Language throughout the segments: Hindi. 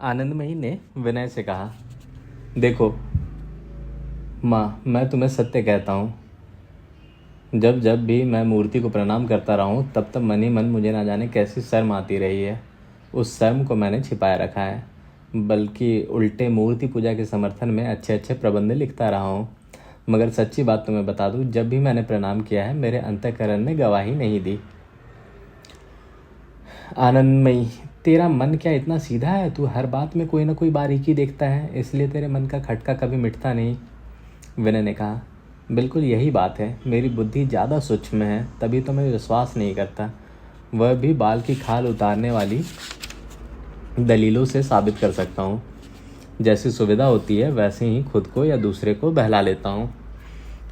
आनंदमयी ने विनय से कहा, देखो माँ, मैं तुम्हें सत्य कहता हूँ, जब जब भी मैं मूर्ति को प्रणाम करता रहा हूँ तब तब मन ही मन मुझे ना जाने कैसी शर्म आती रही है। उस शर्म को मैंने छिपाए रखा है, बल्कि उल्टे मूर्ति पूजा के समर्थन में अच्छे अच्छे प्रबंध लिखता रहा हूँ। मगर सच्ची बात तुम्हें बता दूँ, जब भी मैंने प्रणाम किया है मेरे अंतःकरण ने गवाही नहीं दी। आनंदमयी, तेरा मन क्या इतना सीधा है? तू हर बात में कोई ना कोई बारीकी देखता है, इसलिए तेरे मन का खटका कभी मिटता नहीं। विनय ने कहा, बिल्कुल यही बात है, मेरी बुद्धि ज़्यादा सूक्ष्म है, तभी तो मैं विश्वास नहीं करता, वह भी बाल की खाल उतारने वाली दलीलों से साबित कर सकता हूँ। जैसी सुविधा होती है वैसे ही खुद को या दूसरे को बहला लेता हूँ।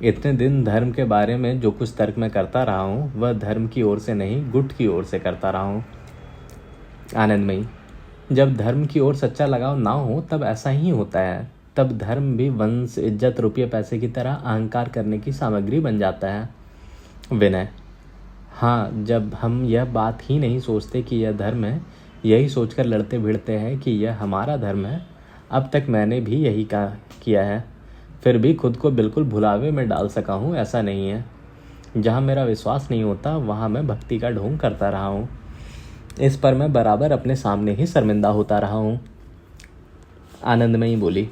इतने दिन धर्म के बारे में जो कुछ तर्क मैं करता रहा हूँ वह धर्म की ओर से नहीं, गुट की ओर से करता रहा हूँ। आनंदमयी, जब धर्म की ओर सच्चा लगाव ना हो तब ऐसा ही होता है, तब धर्म भी वंश, इज्जत, रुपये पैसे की तरह अहंकार करने की सामग्री बन जाता है। विनय, हाँ, जब हम यह बात ही नहीं सोचते कि यह धर्म है, यही सोचकर लड़ते भिड़ते हैं कि यह हमारा धर्म है। अब तक मैंने भी यही किया है, फिर भी खुद को बिल्कुल भुलावे में डाल सका हूँ ऐसा नहीं है। जहाँ मेरा विश्वास नहीं होता वहाँ मैं भक्ति का ढोंग करता रहा हूँ। इस पर मैं बराबर अपने सामने ही शर्मिंदा होता रहा हूँ। आनंदमयी बोली,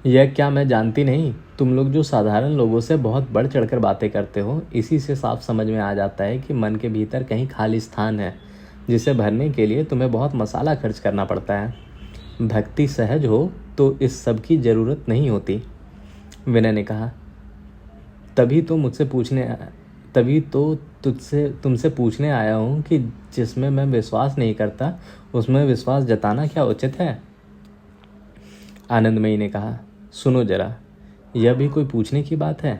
यह क्या मैं जानती नहीं? तुम लोग जो साधारण लोगों से बहुत बढ़ चढ़कर बातें करते हो, इसी से साफ समझ में आ जाता है कि मन के भीतर कहीं खाली स्थान है, जिसे भरने के लिए तुम्हें बहुत मसाला खर्च करना पड़ता है। भक्ति सहज हो तो इस सब की ज़रूरत नहीं होती। विनय ने कहा, तभी तो तुमसे पूछने आया हूँ कि जिसमें मैं विश्वास नहीं करता उसमें विश्वास जताना क्या उचित है? आनंदमयी ने कहा, सुनो जरा, यह भी कोई पूछने की बात है?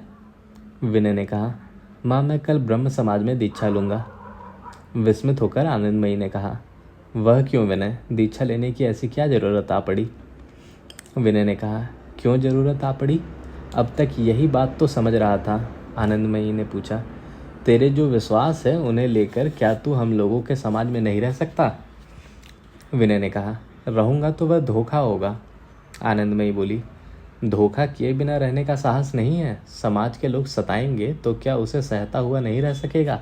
विनय ने कहा, माँ, मैं कल ब्रह्म समाज में दीक्षा लूँगा। विस्मित होकर आनंदमयी ने कहा, वह क्यों विनय? दीक्षा लेने की ऐसी क्या ज़रूरत आ पड़ी? विनय ने कहा, क्यों ज़रूरत आ पड़ी? अब तक यही बात तो समझ रहा था। आनंदमयी ने पूछा, तेरे जो विश्वास है उन्हें लेकर क्या तू हम लोगों के समाज में नहीं रह सकता? विनय ने कहा, रहूँगा तो वह धोखा होगा। आनंदमयी बोली, धोखा किए बिना रहने का साहस नहीं है। समाज के लोग सताएंगे तो क्या उसे सहता हुआ नहीं रह सकेगा?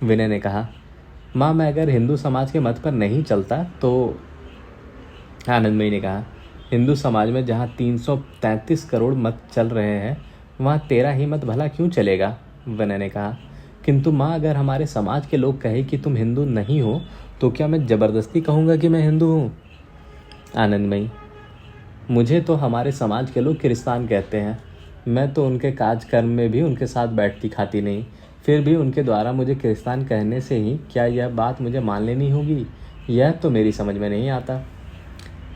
विनय ने कहा, माँ, मैं अगर हिंदू समाज के मत पर नहीं चलता तो। आनंदमयी ने कहा, हिंदू समाज में जहाँ 333 करोड़ मत चल रहे हैं वहाँ तेरा ही मत भला क्यों चलेगा? विनय ने कहा, किंतु माँ, अगर हमारे समाज के लोग कहे कि तुम हिंदू नहीं हो तो क्या मैं ज़बरदस्ती कहूँगा कि मैं हिंदू हूँ? आनंदमयी, मुझे तो हमारे समाज के लोग किरिस्तान कहते हैं। मैं तो उनके काज कर्म में भी उनके साथ बैठती खाती नहीं, फिर भी उनके द्वारा मुझे किरिस्तान कहने से ही क्या यह बात मुझे मान लेनी होगी? यह तो मेरी समझ में नहीं आता।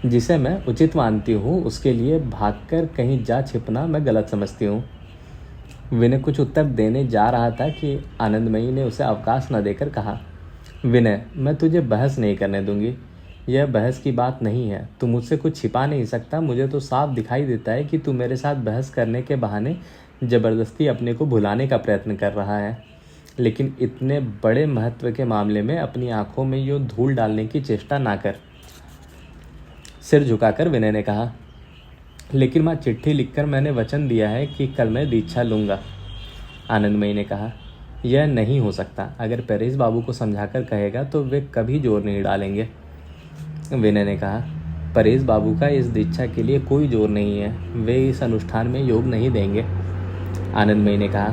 जिसे मैं उचित मानती हूँ उसके लिए भागकर कहीं जा छिपना मैं गलत समझती हूँ। विनय कुछ उत्तर देने जा रहा था कि आनंदमयी ने उसे अवकाश न देकर कहा, विनय, मैं तुझे बहस नहीं करने दूंगी। यह बहस की बात नहीं है, तू मुझसे कुछ छिपा नहीं सकता। मुझे तो साफ दिखाई देता है कि तू मेरे साथ बहस करने के बहाने ज़बरदस्ती अपने को भुलाने का प्रयत्न कर रहा है, लेकिन इतने बड़े महत्व के मामले में अपनी आंखों में यूँ धूल डालने की चेष्टा ना कर। सिर झुकाकर विनय ने कहा, लेकिन माँ, चिट्ठी लिखकर मैंने वचन दिया है कि कल मैं दीक्षा लूँगा। आनंदमयी ने कहा, यह नहीं हो सकता। अगर परेश बाबू को समझाकर कहेगा तो वे कभी जोर नहीं डालेंगे। विनय ने कहा, परेश बाबू का इस दीक्षा के लिए कोई जोर नहीं है, वे इस अनुष्ठान में योग नहीं देंगे। आनंदमयी ने कहा,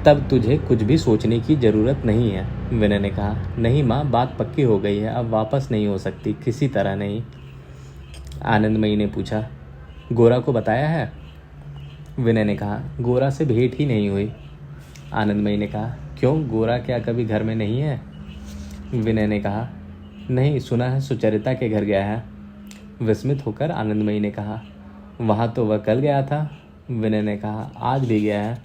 तब तुझे कुछ भी सोचने की ज़रूरत नहीं है। विनय ने कहा, नहीं माँ, बात पक्की हो गई है, अब वापस नहीं हो सकती, किसी तरह नहीं। आनंदमयी ने पूछा, गोरा को बताया है? विनय ने कहा, गोरा से भेंट ही नहीं हुई। आनंदमयी ने कहा, क्यों, गोरा क्या कभी घर में नहीं है? विनय ने कहा, नहीं, सुना है सुचरिता के घर गया है। विस्मित होकर आनंदमयी ने कहा, वहाँ तो वह कल गया था। विनय ने कहा, आज भी गया है।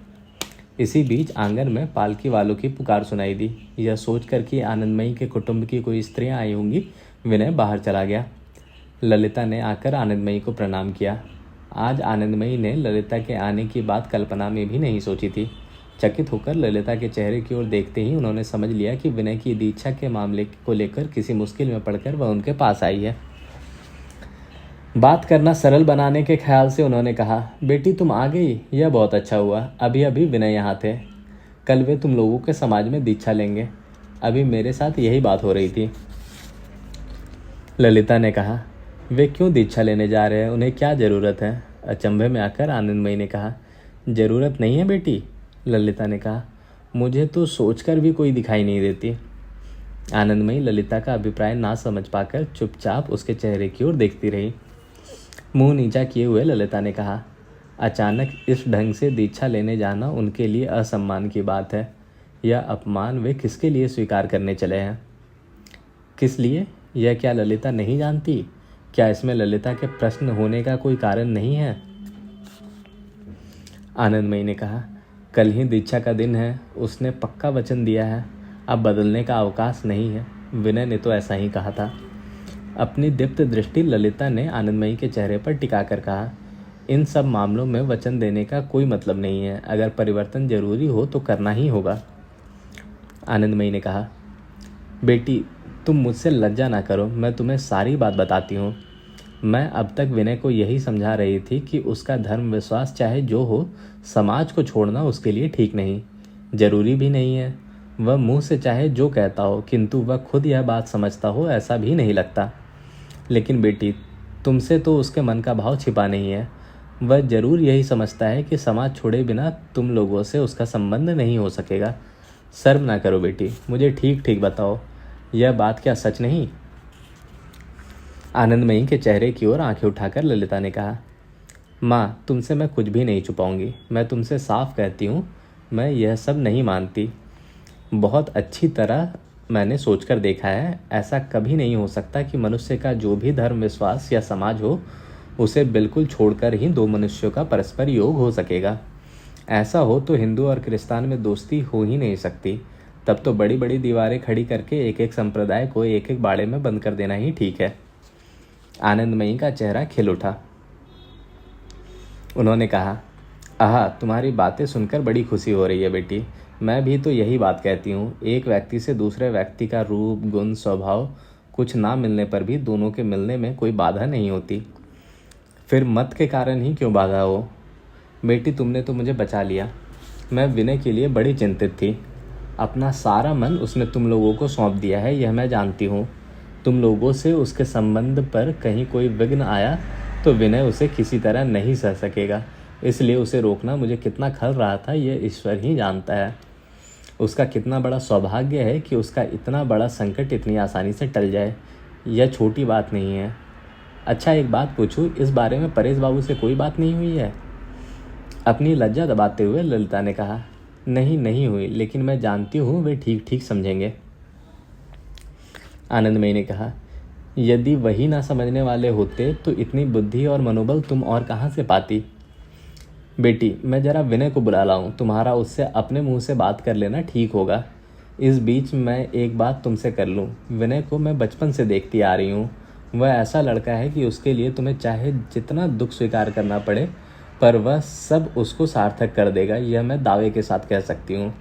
इसी बीच आंगन में पालकी वालों की पुकार सुनाई दी। यह सोचकर कि आनंदमयी के कुटुंब की कोई स्त्रियां आई होंगी, विनय बाहर चला गया। ललिता ने आकर आनंदमयी को प्रणाम किया। आज आनंदमयी ने ललिता के आने की बात कल्पना में भी नहीं सोची थी। चकित होकर ललिता के चेहरे की ओर देखते ही उन्होंने समझ लिया कि विनय की दीक्षा के मामले को लेकर किसी मुश्किल में पड़कर वह उनके पास आई है। बात करना सरल बनाने के ख्याल से उन्होंने कहा, बेटी तुम आ गई, यह बहुत अच्छा हुआ। अभी अभी विनय यहाँ थे, कल वे तुम लोगों के समाज में दीक्षा लेंगे। अभी मेरे साथ यही बात हो रही थी। ललिता ने कहा, वे क्यों दीक्षा लेने जा रहे हैं, उन्हें क्या ज़रूरत है? अचंभे में आकर आनंदमयी ने कहा, ज़रूरत नहीं है बेटी। ललिता ने कहा, मुझे तो सोचकर भी कोई दिखाई नहीं देती। आनंदमयी ललिता का अभिप्राय ना समझ पाकर चुपचाप उसके चेहरे की ओर देखती रही। मुंह नीचा किए हुए ललिता ने कहा, अचानक इस ढंग से दीक्षा लेने जाना उनके लिए असम्मान की बात है। यह अपमान वे किसके लिए स्वीकार करने चले हैं? किस लिए? यह क्या ललिता नहीं जानती? क्या इसमें ललिता के प्रश्न होने का कोई कारण नहीं है? आनंदमयी ने कहा, कल ही दीक्षा का दिन है, उसने पक्का वचन दिया है, अब बदलने का अवकाश नहीं है। विनय ने तो ऐसा ही कहा था। अपनी दीप्त दृष्टि ललिता ने आनंदमयी के चेहरे पर टिकाकर कहा, इन सब मामलों में वचन देने का कोई मतलब नहीं है। अगर परिवर्तन जरूरी हो तो करना ही होगा। आनंदमयी ने कहा, बेटी तुम मुझसे लज्जा ना करो, मैं तुम्हें सारी बात बताती हूँ। मैं अब तक विनय को यही समझा रही थी कि उसका धर्म विश्वास चाहे जो हो, समाज को छोड़ना उसके लिए ठीक नहीं, जरूरी भी नहीं है। वह मुंह से चाहे जो कहता हो, किंतु वह खुद यह बात समझता हो, ऐसा भी नहीं लगता। लेकिन बेटी तुमसे तो उसके मन का भाव छिपा नहीं है। वह जरूर यही समझता है कि समाज छोड़े बिना तुम लोगों से उसका संबंध नहीं हो सकेगा। शर्म ना करो बेटी, मुझे ठीक ठीक बताओ, यह बात क्या सच नहीं? आनंदमयी के चेहरे की ओर आंखें उठाकर ललिता ने कहा, माँ तुमसे मैं कुछ भी नहीं छुपाऊंगी। मैं तुमसे साफ कहती हूँ, मैं यह सब नहीं मानती। बहुत अच्छी तरह मैंने सोचकर देखा है, ऐसा कभी नहीं हो सकता कि मनुष्य का जो भी धर्म विश्वास या समाज हो, उसे बिल्कुल छोड़कर ही दो मनुष्यों का परस्पर योग हो सकेगा। ऐसा हो तो हिंदू और क्रिस्तान में दोस्ती हो ही नहीं सकती। तब तो बड़ी बड़ी दीवारें खड़ी करके एक एक संप्रदाय को एक एक बाड़े में बंद कर देना ही ठीक है। आनंदमयी का चेहरा खिल उठा। उन्होंने कहा, आहा तुम्हारी बातें सुनकर बड़ी खुशी हो रही है बेटी। मैं भी तो यही बात कहती हूँ। एक व्यक्ति से दूसरे व्यक्ति का रूप गुण स्वभाव कुछ ना मिलने पर भी दोनों के मिलने में कोई बाधा नहीं होती। फिर मत के कारण ही क्यों बाधा हो? बेटी तुमने तो मुझे बचा लिया। मैं विनय के लिए बड़ी चिंतित थी। अपना सारा मन उसने तुम लोगों को सौंप दिया है, यह मैं जानती हूँ। तुम लोगों से उसके संबंध पर कहीं कोई विघ्न आया तो विनय उसे किसी तरह नहीं सह सकेगा। इसलिए उसे रोकना मुझे कितना खल रहा था, यह ईश्वर ही जानता है। उसका कितना बड़ा सौभाग्य है कि उसका इतना बड़ा संकट इतनी आसानी से टल जाए। यह छोटी बात नहीं है। अच्छा एक बात पूछूं, इस बारे में परेश बाबू से कोई बात नहीं हुई है? अपनी लज्जा दबाते हुए ललिता ने कहा, नहीं हुई, लेकिन मैं जानती हूँ वे ठीक ठीक समझेंगे। आनंदमयी ने कहा, यदि वही ना समझने वाले होते तो इतनी बुद्धि और मनोबल तुम और कहाँ से पाती? बेटी मैं जरा विनय को बुला लाऊं, तुम्हारा उससे अपने मुंह से बात कर लेना ठीक होगा। इस बीच मैं एक बात तुमसे कर लूं, विनय को मैं बचपन से देखती आ रही हूँ। वह ऐसा लड़का है कि उसके लिए तुम्हें चाहे जितना दुख स्वीकार करना पड़े, पर वह सब उसको सार्थक कर देगा, यह मैं दावे के साथ कह सकती हूँ।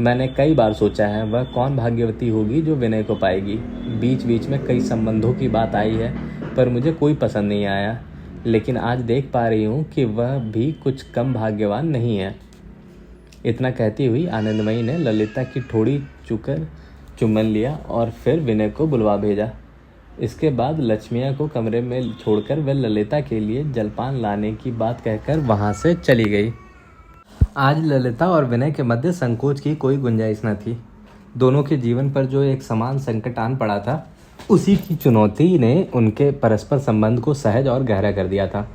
मैंने कई बार सोचा है वह कौन भाग्यवती होगी जो विनय को पाएगी। बीच बीच में कई संबंधों की बात आई है, पर मुझे कोई पसंद नहीं आया। लेकिन आज देख पा रही हूँ कि वह भी कुछ कम भाग्यवान नहीं है। इतना कहती हुई आनंदमयी ने ललिता की ठोड़ी चुकर चुम्बन लिया और फिर विनय को बुलवा भेजा। इसके बाद लक्ष्मिया को कमरे में छोड़कर वह ललिता के लिए जलपान लाने की बात कहकर वहां से चली गई। आज ललिता और विनय के मध्य संकोच की कोई गुंजाइश न थी। दोनों के जीवन पर जो एक समान संकट आन पड़ा था, उसी की चुनौती ने उनके परस्पर संबंध को सहज और गहरा कर दिया था।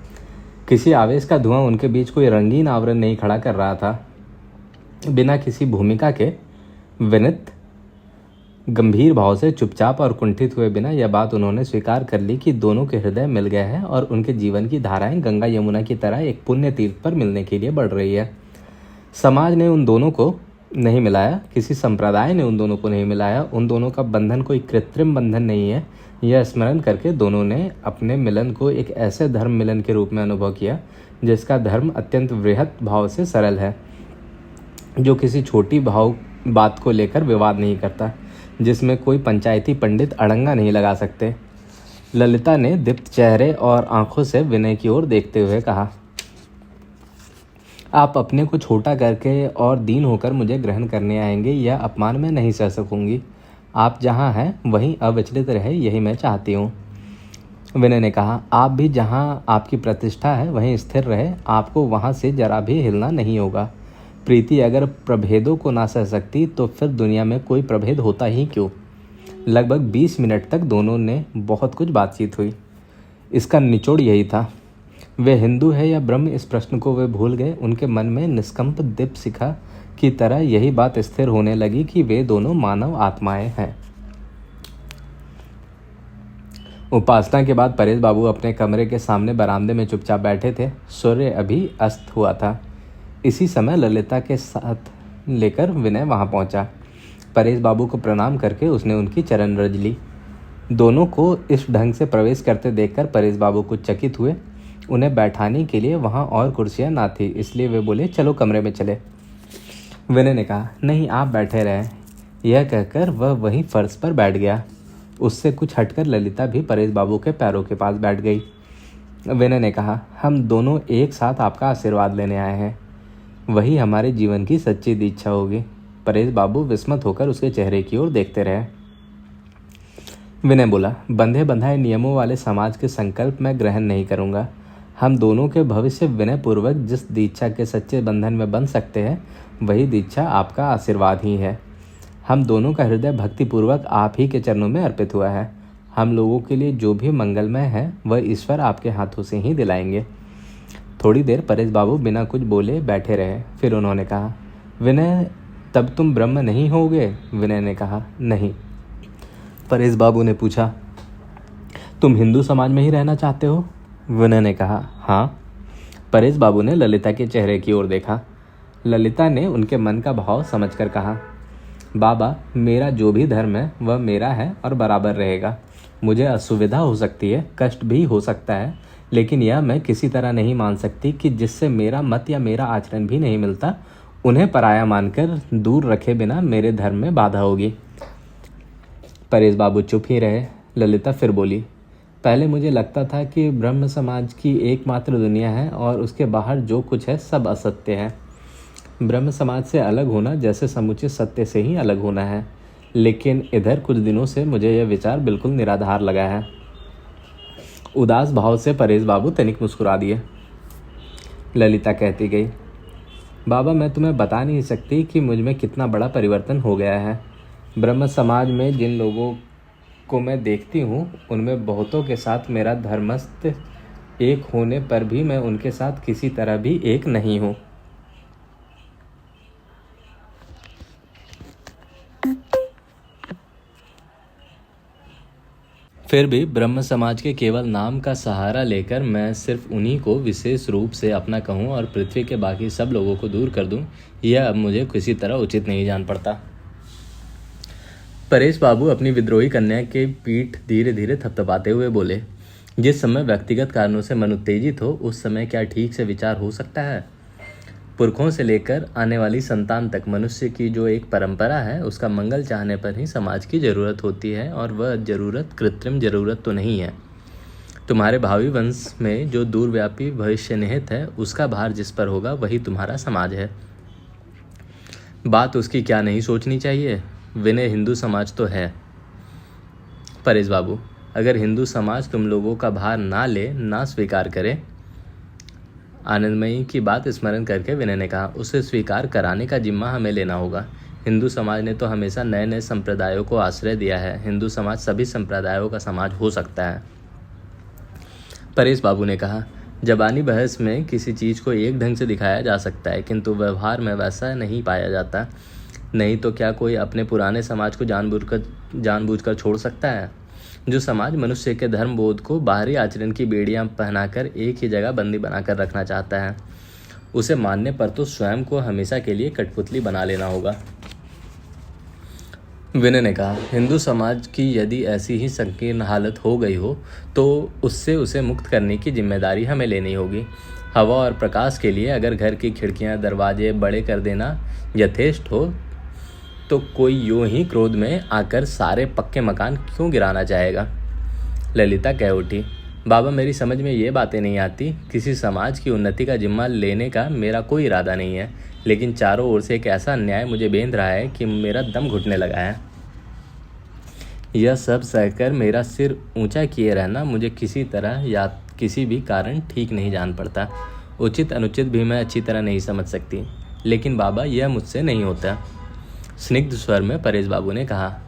किसी आवेश का धुआं उनके बीच कोई रंगीन आवरण नहीं खड़ा कर रहा था। बिना किसी भूमिका के विनीत गंभीर भाव से चुपचाप और कुंठित हुए बिना यह बात उन्होंने स्वीकार कर ली कि दोनों के हृदय मिल गए हैं और उनके जीवन की धाराएं गंगा यमुना की तरह एक पुण्य तीर्थ पर मिलने के लिए बढ़ रही है। समाज ने उन दोनों को नहीं मिलाया, किसी संप्रदाय ने उन दोनों को नहीं मिलाया। उन दोनों का बंधन कोई कृत्रिम बंधन नहीं है। यह स्मरण करके दोनों ने अपने मिलन को एक ऐसे धर्म मिलन के रूप में अनुभव किया जिसका धर्म अत्यंत वृहत भाव से सरल है। जो किसी छोटी भाव बात को लेकर विवाद नहीं करता, जिसमें कोई पंचायती पंडित अड़ंगा नहीं लगा सकते। ललिता ने दीप्त चेहरे और आंखों से विनय की ओर देखते हुए कहा, आप अपने को छोटा करके और दीन होकर मुझे ग्रहण करने आएंगे, यह अपमान मैं नहीं सह सकूंगी। आप जहाँ हैं वहीं अविचलित रहे, यही मैं चाहती हूँ। विनय ने कहा, आप भी जहाँ आपकी प्रतिष्ठा है वहीं स्थिर रहे, आपको वहाँ से जरा भी हिलना नहीं होगा। प्रीति अगर प्रभेदों को ना सह सकती तो फिर दुनिया में कोई प्रभेद होता ही क्यों। लगभग 20 मिनट तक दोनों ने बहुत कुछ बातचीत हुई। इसका निचोड़ यही था, वे हिंदू है या ब्रह्म, इस प्रश्न को वे भूल गए। उनके मन में निष्कंप दीप शिखा की तरह यही बात स्थिर होने लगी कि वे दोनों मानव आत्माएं हैं। उपासना के बाद परेश बाबू अपने कमरे के सामने बरामदे में चुपचाप बैठे थे। सूर्य अभी अस्त हुआ था। इसी समय ललिता के साथ लेकर विनय वहां पहुंचा। परेश बाबू को प्रणाम करके उसने उनकी चरण रज ली। दोनों को इस ढंग से प्रवेश करते देखकर परेश बाबू कुछ चकित हुए। उन्हें बैठाने के लिए वहां और कुर्सियां ना थी, इसलिए वे बोले, चलो कमरे में चले। विनय ने कहा, नहीं, आप बैठे रहें। यह कहकर वह वहीं फर्श पर बैठ गया। उससे कुछ हटकर ललिता भी परेश बाबू के पैरों के पास बैठ गई। विनय ने कहा, हम दोनों एक साथ आपका आशीर्वाद लेने आए हैं, वही हमारे जीवन की सच्ची दीक्षा होगी। परेश बाबू विस्मित होकर उसके चेहरे की ओर देखते रहे। विनय बोला, बंधे बंधाए नियमों वाले समाज के संकल्प मैं ग्रहण नहीं करूंगा। हम दोनों के भविष्य विनय पूर्वक जिस दीक्षा के सच्चे बंधन में बन सकते हैं, वही दीक्षा आपका आशीर्वाद ही है। हम दोनों का हृदय भक्तिपूर्वक आप ही के चरणों में अर्पित हुआ है। हम लोगों के लिए जो भी मंगलमय है वह ईश्वर आपके हाथों से ही दिलाएंगे। थोड़ी देर परेश बाबू बिना कुछ बोले बैठे रहे। फिर उन्होंने कहा, विनय, तब तुम ब्रह्म नहीं होगे? विनय ने कहा, नहीं। परेश बाबू ने पूछा, तुम हिंदू समाज में ही रहना चाहते हो? विनय ने कहा, हाँ। परेश बाबू ने ललिता के चेहरे की ओर देखा। ललिता ने उनके मन का भाव समझकर कहा, बाबा, मेरा जो भी धर्म है वह मेरा है और बराबर रहेगा। मुझे असुविधा हो सकती है, कष्ट भी हो सकता है, लेकिन यह मैं किसी तरह नहीं मान सकती कि जिससे मेरा मत या मेरा आचरण भी नहीं मिलता, उन्हें पराया मानकर दूर रखे बिना मेरे धर्म में बाधा होगी। परेश बाबू चुप ही रहे। ललिता फिर बोली, पहले मुझे लगता था कि ब्रह्म समाज की एकमात्र दुनिया है और उसके बाहर जो कुछ है सब असत्य है। ब्रह्म समाज से अलग होना जैसे समुचित सत्य से ही अलग होना है, लेकिन इधर कुछ दिनों से मुझे यह विचार बिल्कुल निराधार लगा है। उदास भाव से परेश बाबू तनिक मुस्कुरा दिए। ललिता कहती गई, बाबा, मैं तुम्हें बता नहीं सकती कि मुझ में कितना बड़ा परिवर्तन हो गया है। ब्रह्म समाज में जिन लोगों को मैं देखती हूँ उनमें बहुतों के साथ मेरा धर्मस्थ एक होने पर भी मैं उनके साथ किसी तरह भी एक नहीं हूँ। फिर भी ब्रह्म समाज के केवल नाम का सहारा लेकर मैं सिर्फ उन्हीं को विशेष रूप से अपना कहूँ और पृथ्वी के बाकी सब लोगों को दूर कर दूँ, यह अब मुझे किसी तरह उचित नहीं जान पड़ता। परेश बाबू अपनी विद्रोही कन्या के पीठ धीरे धीरे थपथपाते हुए बोले, जिस समय व्यक्तिगत कारणों से मन उत्तेजित हो उस समय क्या ठीक से विचार हो सकता है? पुरखों से लेकर आने वाली संतान तक मनुष्य की जो एक परंपरा है उसका मंगल चाहने पर ही समाज की ज़रूरत होती है, और वह ज़रूरत कृत्रिम ज़रूरत तो नहीं है। तुम्हारे भावी वंश में जो दूरव्यापी भविष्य निहित है उसका भार जिस पर होगा वही तुम्हारा समाज है। बात उसकी क्या नहीं सोचनी चाहिए? विनय हिंदू समाज तो है। परेश बाबू, अगर हिंदू समाज तुम लोगों का भार ना ले, ना स्वीकार करे। आनंदमयी की बात स्मरण करके विनय ने कहा, उसे स्वीकार कराने का जिम्मा हमें लेना होगा। हिंदू समाज ने तो हमेशा नए नए संप्रदायों को आश्रय दिया है। हिंदू समाज सभी संप्रदायों का समाज हो सकता है। परेश बाबू ने कहा, जबानी बहस में किसी चीज़ को एक ढंग से दिखाया जा सकता है, किंतु व्यवहार में वैसा नहीं पाया जाता। नहीं तो क्या कोई अपने पुराने समाज को जानबूझकर छोड़ सकता है? जो समाज मनुष्य के धर्म बोध को बाहरी आचरण की बेड़ियां पहनाकर एक ही जगह बंदी बनाकर रखना चाहता है, उसे मानने पर तो स्वयं को हमेशा के लिए कठपुतली बना लेना होगा। विनय ने कहा, हिंदू समाज की यदि ऐसी ही संकीर्ण हालत हो गई हो तो उससे उसे मुक्त करने की जिम्मेदारी हमें लेनी होगी। हवा और प्रकाश के लिए अगर घर की खिड़कियां दरवाजे बड़े कर देना यथेष्ट हो तो कोई यूं ही क्रोध में आकर सारे पक्के मकान क्यों गिराना चाहेगा। ललिता कह उठी, बाबा मेरी समझ में ये बातें नहीं आती। किसी समाज की उन्नति का जिम्मा लेने का मेरा कोई इरादा नहीं है, लेकिन चारों ओर से एक ऐसा अन्याय मुझे बेंध रहा है कि मेरा दम घुटने लगा है। यह सब सहकर मेरा सिर ऊंचा किए रहना मुझे किसी तरह या किसी भी कारण ठीक नहीं जान पड़ता। उचित अनुचित भी मैं अच्छी तरह नहीं समझ सकती, लेकिन बाबा यह मुझसे नहीं होता। स्निग्ध स्वर में परेश बाबू ने कहा,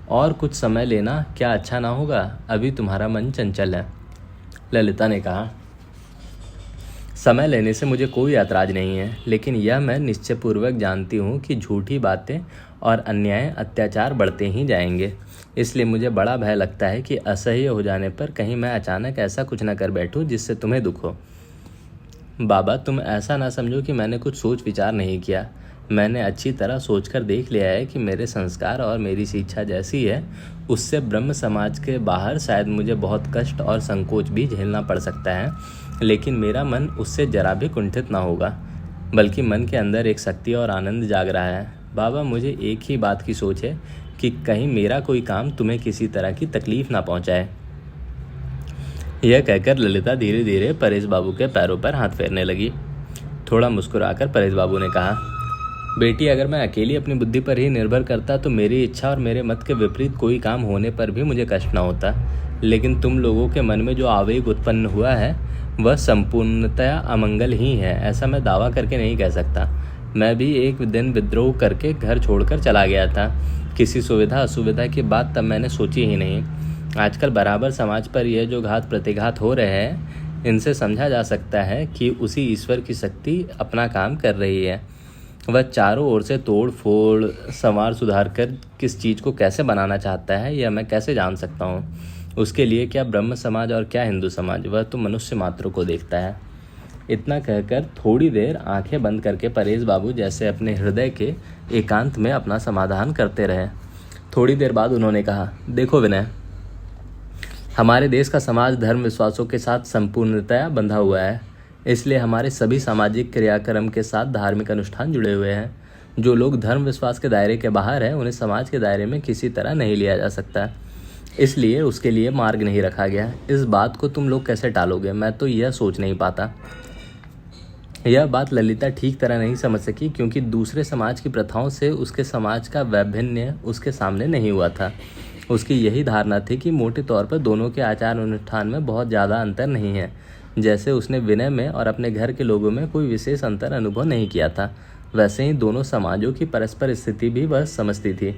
और कुछ समय लेना क्या अच्छा ना होगा? अभी तुम्हारा मन चंचल है। ललिता ने कहा, समय लेने से मुझे कोई ऐतराज नहीं है, लेकिन यह मैं निश्चयपूर्वक जानती हूँ कि झूठी बातें और अन्याय अत्याचार बढ़ते ही जाएंगे। इसलिए मुझे बड़ा भय लगता है कि असह्य हो जाने पर कहीं मैं अचानक ऐसा कुछ न कर बैठूं जिससे तुम्हें दुख हो। बाबा तुम ऐसा ना समझो कि मैंने कुछ सोच विचार नहीं किया। मैंने अच्छी तरह सोचकर देख लिया है कि मेरे संस्कार और मेरी शिक्षा जैसी है, उससे ब्रह्म समाज के बाहर शायद मुझे बहुत कष्ट और संकोच भी झेलना पड़ सकता है, लेकिन मेरा मन उससे जरा भी कुंठित ना होगा, बल्कि मन के अंदर एक शक्ति और आनंद जाग रहा है। बाबा मुझे एक ही बात की सोच है कि कहीं मेरा कोई काम तुम्हें किसी तरह की तकलीफ ना पहुंचाए। यह कहकर ललिता धीरे धीरे परेश बाबू के पैरों पर हाथ फेरने लगी। थोड़ा मुस्कुराकर परेश बाबू ने कहा, बेटी अगर मैं अकेली अपनी बुद्धि पर ही निर्भर करता तो मेरी इच्छा और मेरे मत के विपरीत कोई काम होने पर भी मुझे कष्ट न होता, लेकिन तुम लोगों के मन में जो आवेग उत्पन्न हुआ है वह संपूर्णतया अमंगल ही है। ऐसा मैं दावा करके नहीं कह सकता। मैं भी एक दिन विद्रोह करके घर छोड़कर चला गया था। किसी सुविधा असुविधा की बात तब मैंने सोची ही नहीं। आजकल बराबर समाज पर यह जो घात प्रतिघात हो रहे हैं, इनसे समझा जा सकता है कि उसी ईश्वर की शक्ति अपना काम कर रही है। वह चारों ओर से तोड़ फोड़ संवार सुधार कर किस चीज़ को कैसे बनाना चाहता है यह मैं कैसे जान सकता हूँ। उसके लिए क्या ब्रह्म समाज और क्या हिंदू समाज, वह तो मनुष्य मात्र को देखता है। इतना कहकर थोड़ी देर आंखें बंद करके परेश बाबू जैसे अपने हृदय के एकांत में अपना समाधान करते रहे। थोड़ी देर बाद उन्होंने कहा, देखो विनय, हमारे देश का समाज धर्म विश्वासों के साथ संपूर्णतया बंधा हुआ है, इसलिए हमारे सभी सामाजिक क्रियाक्रम के साथ धार्मिक अनुष्ठान जुड़े हुए हैं। जो लोग धर्म विश्वास के दायरे के बाहर हैं उन्हें समाज के दायरे में किसी तरह नहीं लिया जा सकता, इसलिए उसके लिए मार्ग नहीं रखा गया। इस बात को तुम लोग कैसे टालोगे, मैं तो यह सोच नहीं पाता। यह बात ललिता ठीक तरह नहीं समझ सकी, क्योंकि दूसरे समाज की प्रथाओं से उसके समाज का वैभिन्य उसके सामने नहीं हुआ था। उसकी यही धारणा थी कि मोटे तौर पर दोनों के आचार अनुष्ठान में बहुत ज़्यादा अंतर नहीं है। जैसे उसने विनय में और अपने घर के लोगों में कोई विशेष अंतर अनुभव नहीं किया था, वैसे ही दोनों समाजों की परस्पर स्थिति भी वह समझती थी।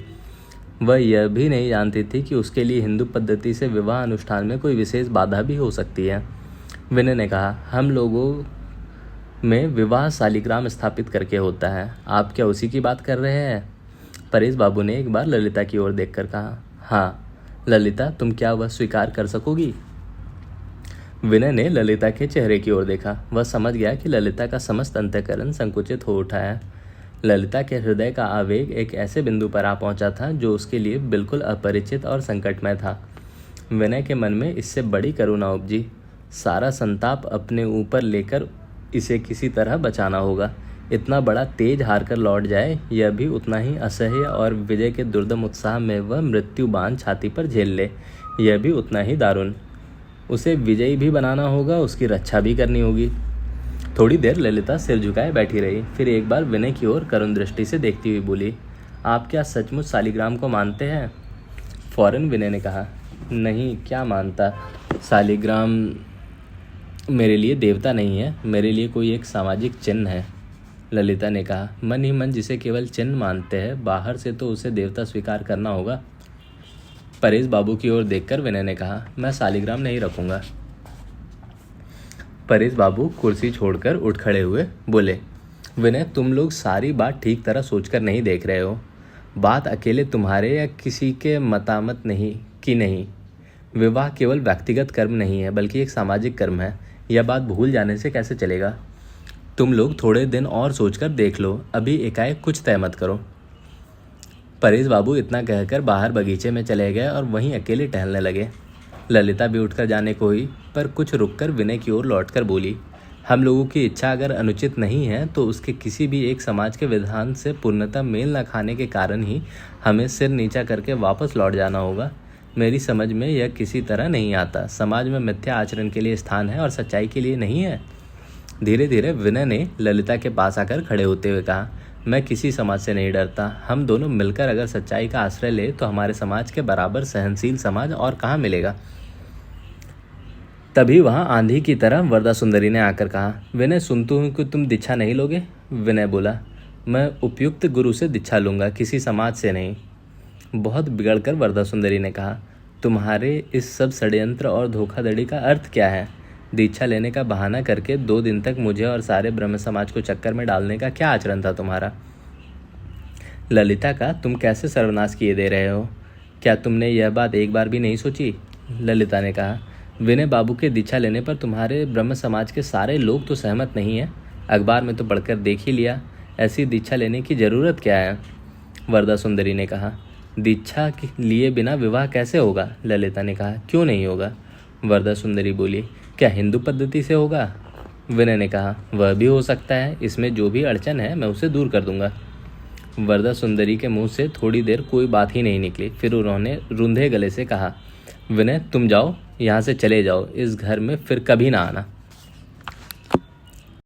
वह यह भी नहीं जानती थी कि उसके लिए हिंदू पद्धति से विवाह अनुष्ठान में कोई विशेष बाधा भी हो सकती है। विनय ने कहा, हम लोगों में विवाह शालिग्राम स्थापित करके होता है। आप क्या उसी की बात कर रहे हैं? परेश बाबू ने एक बार ललिता की ओर देखकर कहा, हाँ ललिता, तुम क्या वह स्वीकार कर सकोगी? विनय ने ललिता के चेहरे की ओर देखा। वह समझ गया कि ललिता का समस्त अंतःकरण संकुचित हो उठा है। ललिता के हृदय का आवेग एक ऐसे बिंदु पर आ पहुंचा था जो उसके लिए बिल्कुल अपरिचित और संकटमय था। विनय के मन में इससे बड़ी करुणा उपजी। सारा संताप अपने ऊपर लेकर इसे किसी तरह बचाना होगा। इतना बड़ा तेज हार कर लौट जाए, यह भी उतना ही असह्य, और विजय के दुर्दम उत्साह में वह मृत्यु बाण छाती पर झेल ले, यह भी उतना ही दारुण। उसे विजयी भी बनाना होगा, उसकी रक्षा भी करनी होगी। थोड़ी देर ललिता सिर झुकाए बैठी रही, फिर एक बार विनय की ओर करुण दृष्टि से देखती हुई बोली, आप क्या सचमुच शालिग्राम को मानते हैं? फौरन विनय ने कहा, नहीं, क्या मानता। शालिग्राम मेरे लिए देवता नहीं है, मेरे लिए कोई एक सामाजिक चिन्ह है। ललिता ने कहा, मन ही मन जिसे केवल चिन्ह मानते हैं, बाहर से तो उसे देवता स्वीकार करना होगा। परेश बाबू की ओर देखकर विनय ने कहा, मैं शालिग्राम नहीं रखूंगा। परेश बाबू कुर्सी छोड़कर उठ खड़े हुए बोले, विनय, तुम लोग सारी बात ठीक तरह सोचकर नहीं देख रहे हो। बात अकेले तुम्हारे या किसी के मतामत नहीं। विवाह केवल व्यक्तिगत कर्म नहीं है, बल्कि एक सामाजिक कर्म है। यह बात भूल जाने से कैसे चलेगा? तुम लोग थोड़े दिन और सोचकर देख लो, अभी एकाएक कुछ तय मत करो। परेश बाबू इतना कहकर बाहर बगीचे में चले गए और वहीं अकेले टहलने लगे। ललिता भी उठकर जाने को हुई, पर कुछ रुककर विनय की ओर लौटकर बोली, हम लोगों की इच्छा अगर अनुचित नहीं है तो उसके किसी भी एक समाज के विधान से पूर्णतः मेल न खाने के कारण ही हमें सिर नीचा करके वापस लौट जाना होगा। मेरी समझ में यह किसी तरह नहीं आता। समाज में मिथ्या आचरण के लिए स्थान है और सच्चाई के लिए नहीं है। धीरे धीरे विनय ने ललिता के पास आकर खड़े होते हुए कहा, मैं किसी समाज से नहीं डरता। हम दोनों मिलकर अगर सच्चाई का आश्रय ले तो हमारे समाज के बराबर सहनशील समाज और कहाँ मिलेगा। तभी वहां आंधी की तरह वरदा सुंदरी ने आकर कहा, विनय सुनती हूँ कि तुम दीक्षा नहीं लोगे। विनय बोला, मैं उपयुक्त गुरु से दीक्षा लूंगा, किसी समाज से नहीं। बहुत बिगड़कर वरदा सुंदरी ने कहा, तुम्हारे इस सब षड्यंत्र और धोखाधड़ी का अर्थ क्या है। दीक्षा लेने का बहाना करके 2 दिन तक मुझे और सारे ब्रह्म समाज को चक्कर में डालने का क्या आचरण था तुम्हारा। ललिता का तुम कैसे सर्वनाश किए दे रहे हो। क्या तुमने यह बात एक बार भी नहीं सोची। ललिता ने कहा, विनय बाबू के दीक्षा लेने पर तुम्हारे ब्रह्म समाज के सारे लोग तो सहमत नहीं हैं। अखबार में तो पढ़कर देख ही लिया। ऐसी दीक्षा लेने की ज़रूरत क्या है। वरदा सुंदरी ने कहा, दीक्षा के लिए बिना विवाह कैसे होगा। ललिता ने कहा, क्यों नहीं होगा। वरदा सुंदरी बोली, क्या हिंदू पद्धति से होगा। विनय ने कहा, वह भी हो सकता है। इसमें जो भी अड़चन है मैं उसे दूर कर दूंगा। वरदा सुंदरी के मुंह से थोड़ी देर कोई बात ही नहीं निकली। फिर उन्होंने रुंधे गले से कहा, विनय तुम जाओ, यहाँ से चले जाओ। इस घर में फिर कभी ना आना।